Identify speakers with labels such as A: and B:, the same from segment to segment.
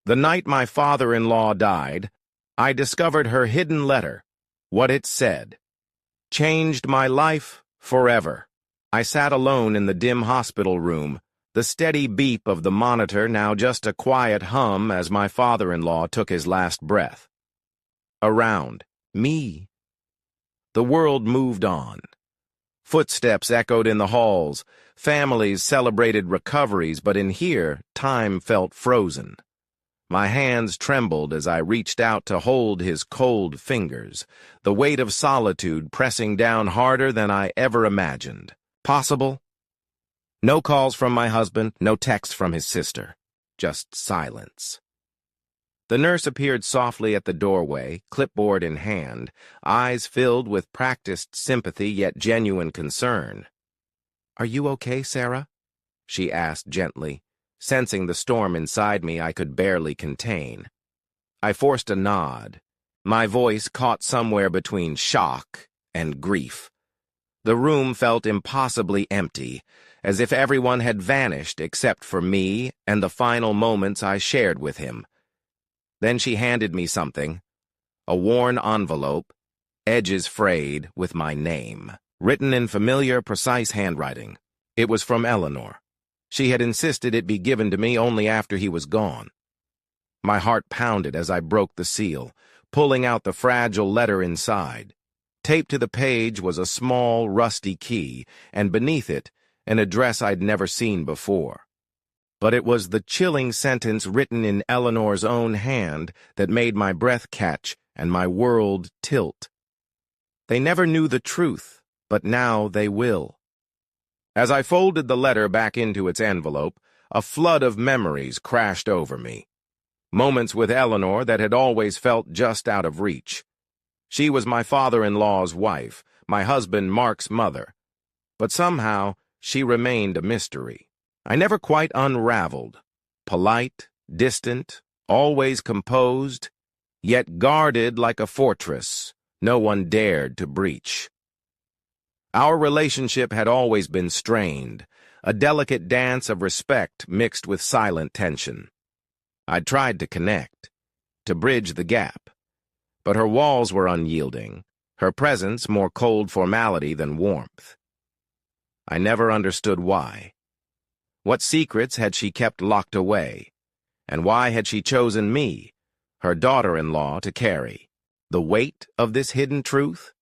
A: The night my father-in-law died, I discovered her hidden letter. What it said changed my life forever. I sat alone in the dim hospital room, the steady beep of the monitor now just a quiet hum as my father-in-law took his last breath. Around me, the world moved on. Footsteps echoed in the halls, families celebrated recoveries, but in here, time felt frozen. My hands trembled as I reached out to hold his cold fingers, the weight of solitude pressing down harder than I ever imagined. Possible? No calls from my husband, no texts from his sister. Just silence. The nurse appeared softly at the doorway, clipboard in hand, eyes filled with practiced sympathy yet genuine concern. "Are you okay, Sarah?" she asked gently, sensing the storm inside me I could barely contain. I forced a nod, my voice caught somewhere between shock and grief. The room felt impossibly empty, as if everyone had vanished except for me and the final moments I shared with him. Then she handed me something, a worn envelope, edges frayed, with my name, written in familiar, precise handwriting. It was from Eleanor. She had insisted it be given to me only after he was gone. My heart pounded as I broke the seal, pulling out the fragile letter inside. Taped to the page was a small, rusty key, and beneath it, an address I'd never seen before. But it was the chilling sentence written in Eleanor's own hand that made my breath catch and my world tilt. They never knew the truth, but now they will. As I folded the letter back into its envelope, a flood of memories crashed over me. Moments with Eleanor that had always felt just out of reach. She was my father-in-law's wife, my husband Mark's mother. But somehow, she remained a mystery. I never quite unraveled. Polite, distant, always composed, yet guarded like a fortress no one dared to breach. Our relationship had always been strained, a delicate dance of respect mixed with silent tension. I'd tried to connect, to bridge the gap, but her walls were unyielding, her presence more cold formality than warmth. I never understood why. What secrets had she kept locked away? And why had she chosen me, her daughter-in-law, to carry the weight of this hidden truth?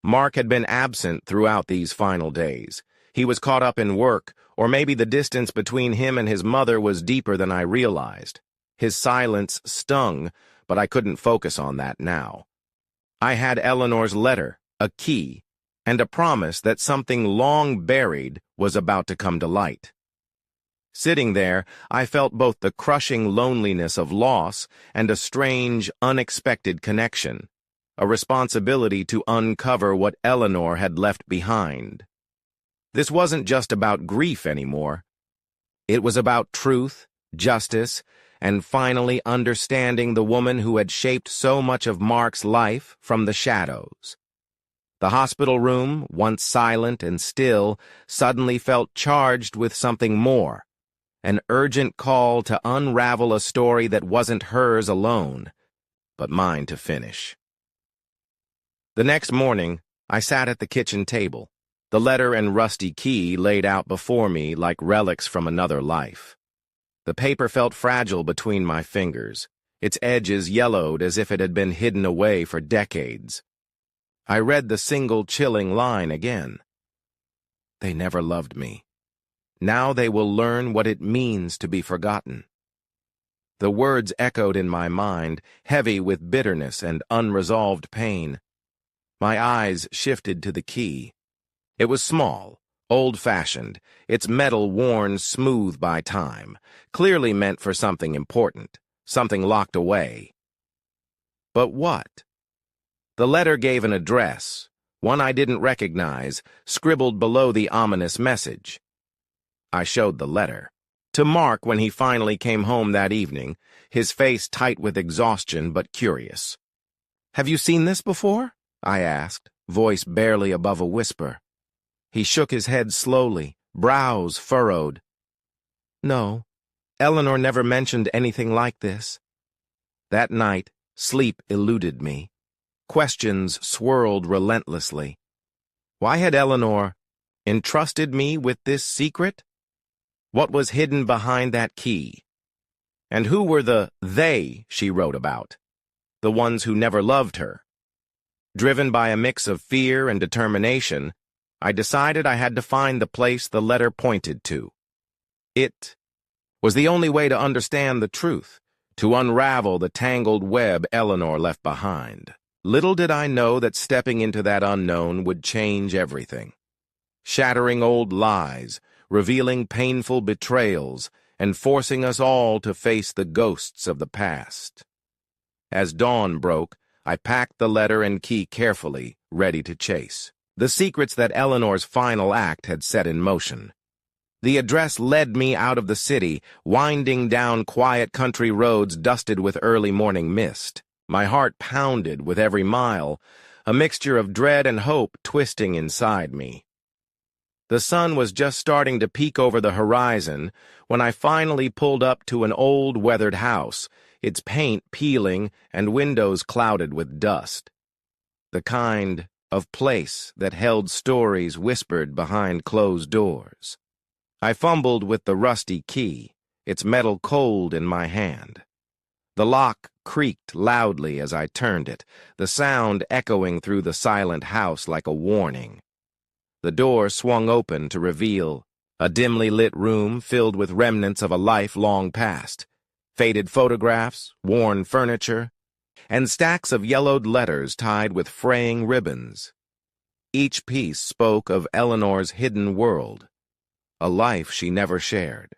A: Mark had been absent throughout these final days. He was caught up in work, or maybe the distance between him and his mother was deeper than I realized. His silence stung, but I couldn't focus on that now. I had Eleanor's letter, a key, and a promise that something long buried was about to come to light. Sitting there, I felt both the crushing loneliness of loss and a strange, unexpected connection, a responsibility to uncover what Eleanor had left behind. This wasn't just about grief anymore. It was about truth, justice, and finally understanding the woman who had shaped so much of Mark's life from the shadows. The hospital room, once silent and still, suddenly felt charged with something more. An urgent call to unravel a story that wasn't hers alone, but mine to finish. The next morning, I sat at the kitchen table, the letter and rusty key laid out before me like relics from another life. The paper felt fragile between my fingers, its edges yellowed as if it had been hidden away for decades. I read the single chilling line again. They never loved me. Now they will learn what it means to be forgotten. The words echoed in my mind, heavy with bitterness and unresolved pain. My eyes shifted to the key. It was small, old-fashioned, its metal worn smooth by time, clearly meant for something important, something locked away. But what? The letter gave an address, one I didn't recognize, scribbled below the ominous message. I showed the letter to Mark when he finally came home that evening, his face tight with exhaustion but curious. "Have you seen this before?" I asked, voice barely above a whisper. He shook his head slowly, brows furrowed. "No, Eleanor never mentioned anything like this. That night, sleep eluded me. Questions swirled relentlessly. Why had Eleanor entrusted me with this secret? What was hidden behind that key? And who were the they she wrote about? The ones who never loved her. Driven by a mix of fear and determination, I decided I had to find the place the letter pointed to. It was the only way to understand the truth, to unravel the tangled web Eleanor left behind. Little did I know that stepping into that unknown would change everything. Shattering old lies, revealing painful betrayals, and forcing us all to face the ghosts of the past. As dawn broke, I packed the letter and key carefully, ready to chase. The secrets that Eleanor's final act had set in motion. The address led me out of the city, winding down quiet country roads dusted with early morning mist. My heart pounded with every mile, a mixture of dread and hope twisting inside me. The sun was just starting to peek over the horizon when I finally pulled up to an old, weathered house, its paint peeling and windows clouded with dust. The kind of place that held stories whispered behind closed doors. I fumbled with the rusty key, its metal cold in my hand. The lock creaked loudly as I turned it, the sound echoing through the silent house like a warning. The door swung open to reveal a dimly lit room filled with remnants of a life long past, faded photographs, worn furniture, and stacks of yellowed letters tied with fraying ribbons. Each piece spoke of Eleanor's hidden world, a life she never shared.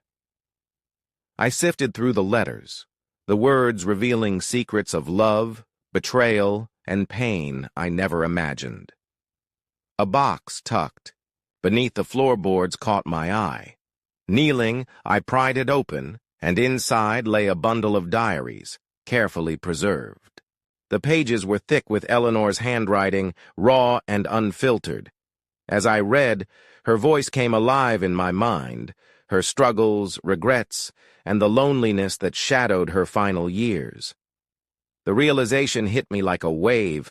A: I sifted through the letters, the words revealing secrets of love, betrayal, and pain I never imagined. A box tucked beneath the floorboards caught my eye. Kneeling, I pried it open, and inside lay a bundle of diaries, carefully preserved. The pages were thick with Eleanor's handwriting, raw and unfiltered. As I read, her voice came alive in my mind, her struggles, regrets, and the loneliness that shadowed her final years. The realization hit me like a wave.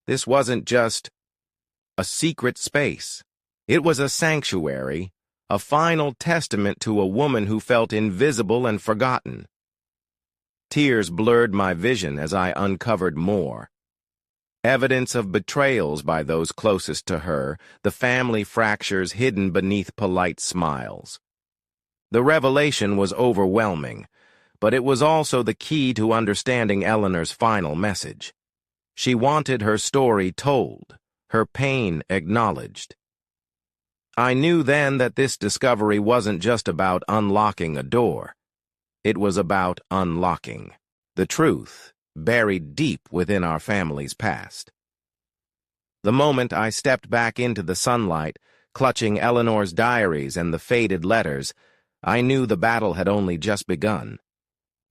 A: This wasn't just a secret space. It was a sanctuary, a final testament to a woman who felt invisible and forgotten. Tears blurred my vision as I uncovered more. Evidence of betrayals by those closest to her, the family fractures hidden beneath polite smiles. The revelation was overwhelming, but it was also the key to understanding Eleanor's final message. She wanted her story told, her pain acknowledged. I knew then that this discovery wasn't just about unlocking a door. It was about unlocking the truth buried deep within our family's past. The moment I stepped back into the sunlight, clutching Eleanor's diaries and the faded letters, I knew the battle had only just begun.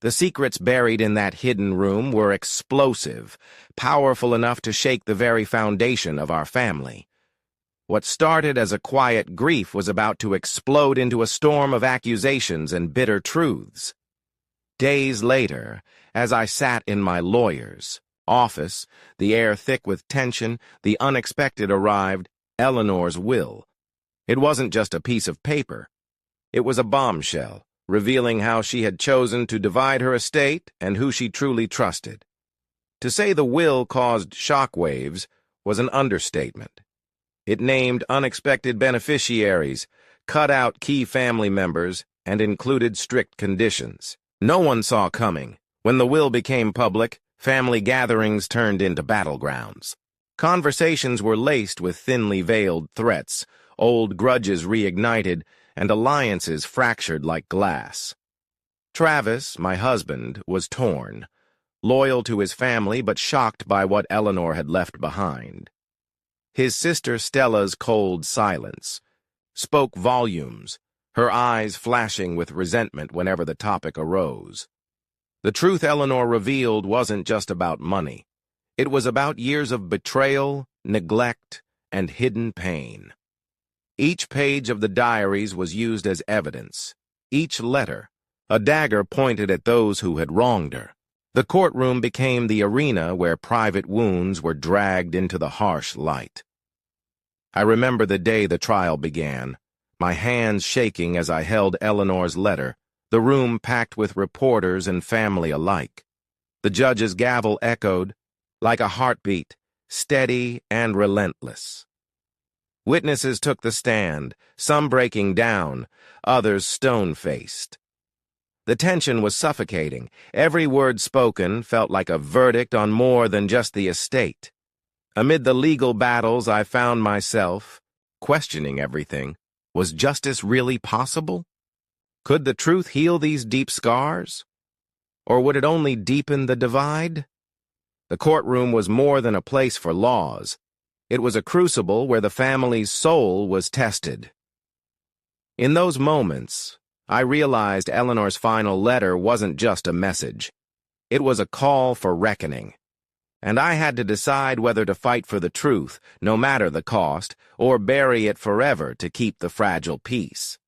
A: The secrets buried in that hidden room were explosive, powerful enough to shake the very foundation of our family. What started as a quiet grief was about to explode into a storm of accusations and bitter truths. Days later, as I sat in my lawyer's office, the air thick with tension, the unexpected arrived: Eleanor's will. It wasn't just a piece of paper. It was a bombshell, revealing how she had chosen to divide her estate and who she truly trusted. To say the will caused shockwaves was an understatement. It named unexpected beneficiaries, cut out key family members, and included strict conditions. No one saw coming. When the will became public, family gatherings turned into battlegrounds. Conversations were laced with thinly veiled threats, old grudges reignited, and alliances fractured like glass. Travis, my husband, was torn, loyal to his family but shocked by what Eleanor had left behind. His sister Stella's cold silence spoke volumes, her eyes flashing with resentment whenever the topic arose. The truth Eleanor revealed wasn't just about money. It was about years of betrayal, neglect, and hidden pain. Each page of the diaries was used as evidence, each letter a dagger pointed at those who had wronged her. The courtroom became the arena where private wounds were dragged into the harsh light. I remember the day the trial began, my hands shaking as I held Eleanor's letter, the room packed with reporters and family alike. The judge's gavel echoed, like a heartbeat, steady and relentless. Witnesses took the stand, some breaking down, others stone-faced. The tension was suffocating. Every word spoken felt like a verdict on more than just the estate. Amid the legal battles, I found myself questioning everything. Was justice really possible? Could the truth heal these deep scars? Or would it only deepen the divide? The courtroom was more than a place for laws. It was a crucible where the family's soul was tested. In those moments, I realized Eleanor's final letter wasn't just a message. It was a call for reckoning. And I had to decide whether to fight for the truth, no matter the cost, or bury it forever to keep the fragile peace.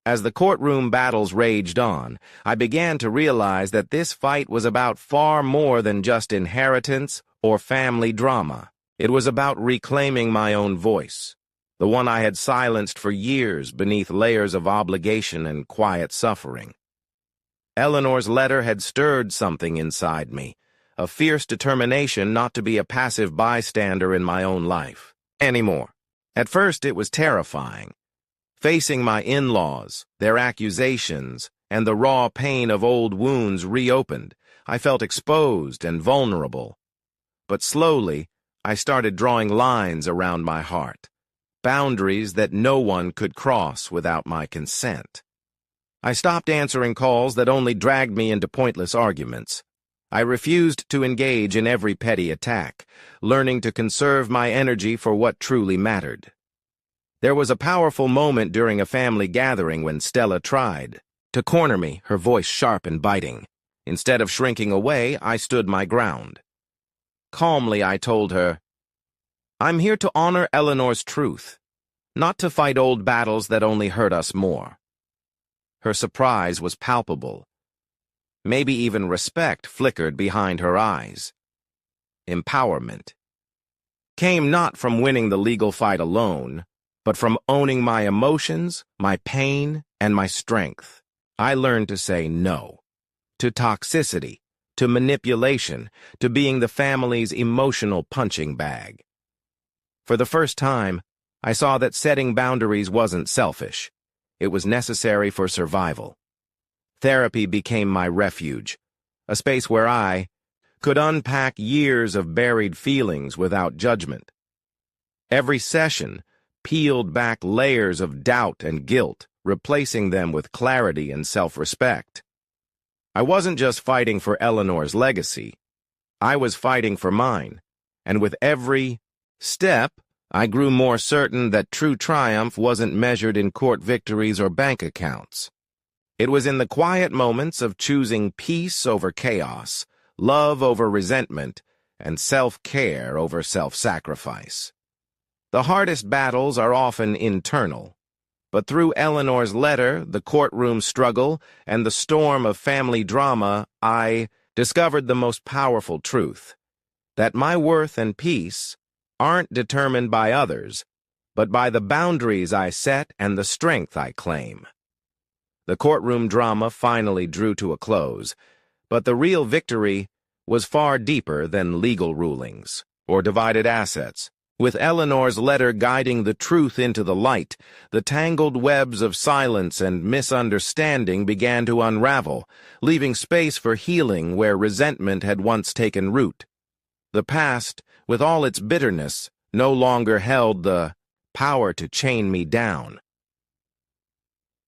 A: As the courtroom battles raged on, I began to realize that this fight was about far more than just inheritance or family drama. It was about reclaiming my own voice, the one I had silenced for years beneath layers of obligation and quiet suffering. Eleanor's letter had stirred something inside me, a fierce determination not to be a passive bystander in my own life anymore. At first, it was terrifying. Facing my in-laws, their accusations, and the raw pain of old wounds reopened, I felt exposed and vulnerable. But slowly, I started drawing lines around my heart, boundaries that no one could cross without my consent. I stopped answering calls that only dragged me into pointless arguments. I refused to engage in every petty attack, learning to conserve my energy for what truly mattered. There was a powerful moment during a family gathering when Stella tried to corner me, her voice sharp and biting. Instead of shrinking away, I stood my ground. Calmly, I told her, "I'm here to honor Eleanor's truth, not to fight old battles that only hurt us more." Her surprise was palpable. Maybe even respect flickered behind her eyes. Empowerment came not from winning the legal fight alone, but from owning my emotions, my pain, and my strength. I learned to say no to toxicity, to manipulation, to being the family's emotional punching bag. For the first time, I saw that setting boundaries wasn't selfish. It was necessary for survival. Therapy became my refuge, a space where I could unpack years of buried feelings without judgment. Every session peeled back layers of doubt and guilt, replacing them with clarity and self-respect. I wasn't just fighting for Eleanor's legacy. I was fighting for mine, and with every step, I grew more certain that true triumph wasn't measured in court victories or bank accounts. It was in the quiet moments of choosing peace over chaos, love over resentment, and self-care over self-sacrifice. The hardest battles are often internal, but through Eleanor's letter, the courtroom struggle, and the storm of family drama, I discovered the most powerful truth, that my worth and peace aren't determined by others, but by the boundaries I set and the strength I claim. The courtroom drama finally drew to a close, but the real victory was far deeper than legal rulings or divided assets. With Eleanor's letter guiding the truth into the light, the tangled webs of silence and misunderstanding began to unravel, leaving space for healing where resentment had once taken root. The past, with all its bitterness, no longer held the power to chain me down.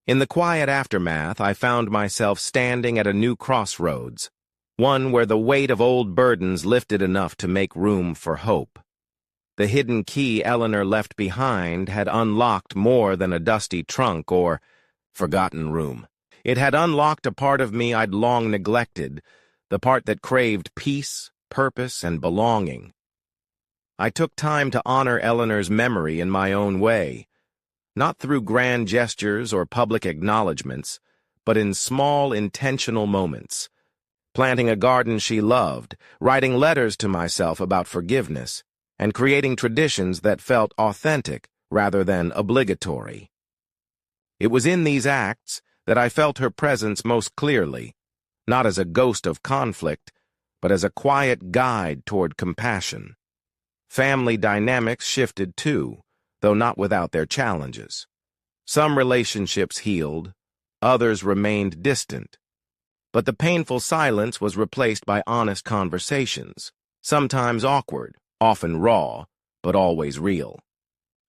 A: In the quiet aftermath, I found myself standing at a new crossroads, one where the weight of old burdens lifted enough to make room for hope. The hidden key Eleanor left behind had unlocked more than a dusty trunk or forgotten room. It had unlocked a part of me I'd long neglected, the part that craved peace, purpose, and belonging. I took time to honor Eleanor's memory in my own way, not through grand gestures or public acknowledgments, but in small, intentional moments. Planting a garden she loved, writing letters to myself about forgiveness, and creating traditions that felt authentic rather than obligatory. It was in these acts that I felt her presence most clearly, not as a ghost of conflict, but as a quiet guide toward compassion. Family dynamics shifted too, though not without their challenges. Some relationships healed, others remained distant. But the painful silence was replaced by honest conversations, sometimes awkward, often raw, but always real.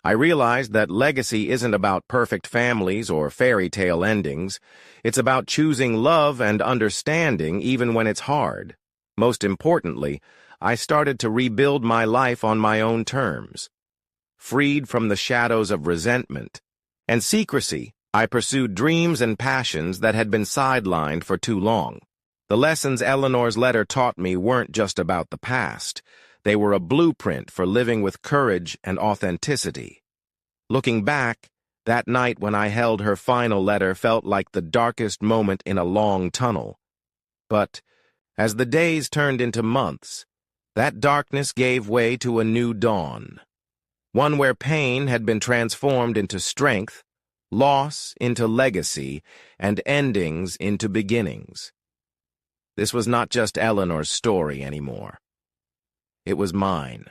A: I realized that legacy isn't about perfect families or fairy tale endings. It's about choosing love and understanding even when it's hard. Most importantly, I started to rebuild my life on my own terms. Freed from the shadows of resentment and secrecy, I pursued dreams and passions that had been sidelined for too long. The lessons Eleanor's letter taught me weren't just about the past. They were a blueprint for living with courage and authenticity. Looking back, that night when I held her final letter felt like the darkest moment in a long tunnel. But as the days turned into months, that darkness gave way to a new dawn. One where pain had been transformed into strength, loss into legacy, and endings into beginnings. This was not just Eleanor's story anymore. It was mine.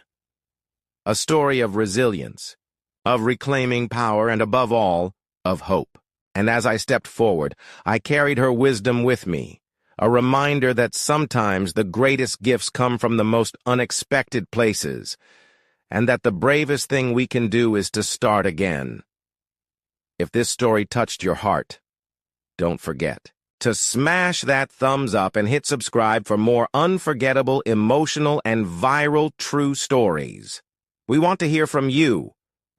A: A story of resilience, of reclaiming power, and above all, of hope. And as I stepped forward, I carried her wisdom with me, a reminder that sometimes the greatest gifts come from the most unexpected places, and that the bravest thing we can do is to start again. If this story touched your heart, don't forget to smash that thumbs up and hit subscribe for more unforgettable, emotional, and viral true stories. We want to hear from you.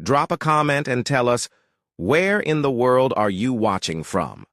A: Drop a comment and tell us, where in the world are you watching from?